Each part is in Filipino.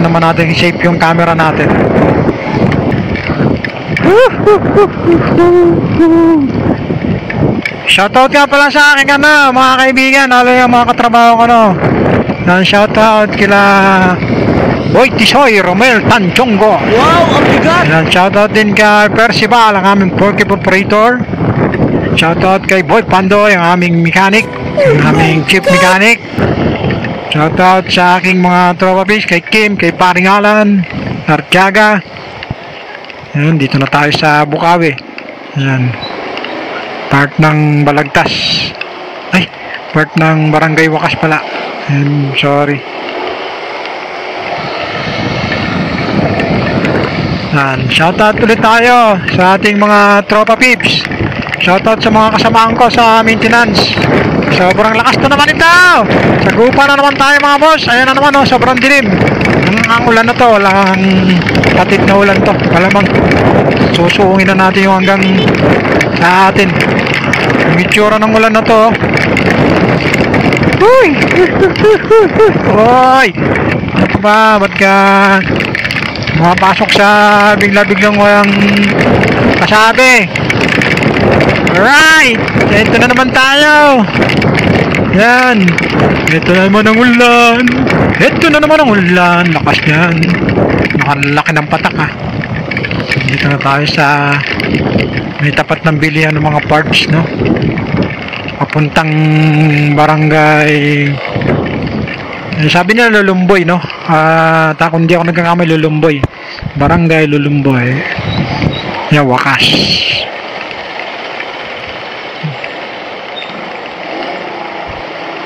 naman natin safe yung camera natin. Shoutout nga pala sa aking mga kaibigan, lalo yung mga katrabaho ko, no. Shoutout kila Boy Tisoy, Romel Tanchongo. Wow, ang bigat! Shoutout din kay Percival, ang aming porky operator. Shoutout kay Boy Pandoy, ang aming mechanic, ang aming chief mechanic. Shoutout sa aking mga tropa fish, kay Kim, kay Paring Alan, Artiaga. Ayan, dito na tayo sa Bukawi. Ayan. Part ng Balagtas. Ay, part ng Barangay Wakas pala. Ayan, sorry. Ayan, shoutout ulit tayo sa ating mga tropa pips. Shoutout sa mga kasamaan ko sa maintenance. Sobrang lakas na naman ito. Sagupa na naman tayo mga boss. Ayan na naman, oh, sobrang dilim. Ang ulan na to, walang patid na ulan to. Malamang susuungin na natin yung hanggang sa atin. Ang itsura ng ulan na to. Uy! Uy! Ano ba? Ba't ka mapasok sa bigla-biglang walang kasabi? Alright! Ito na naman tayo! Yan! Ito na naman ang ulan! Ito na naman ang ulan! Lakas yan! Nakalaki ng patak, ha! Dito na tayo sa may tapat ng bilihan ng mga parts, no? Papuntang barangay, sabi nila Lulumboy, no? Kung di ako nagkakamay, Lulumboy. Barangay Lulumboy. Yan, Wakas.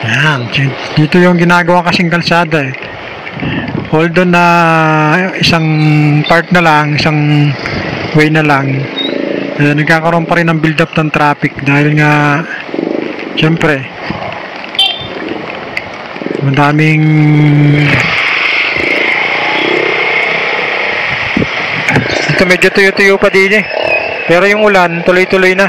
Yan, dito yung ginagawa kasing kalsada, eh. Although na isang part na lang, isang way na lang, nagkakaroon pa rin ng build up ng traffic dahil nga syempre madaming ito, medyo tuyo-tuyo pa din, eh, pero yung ulan tuloy-tuloy na.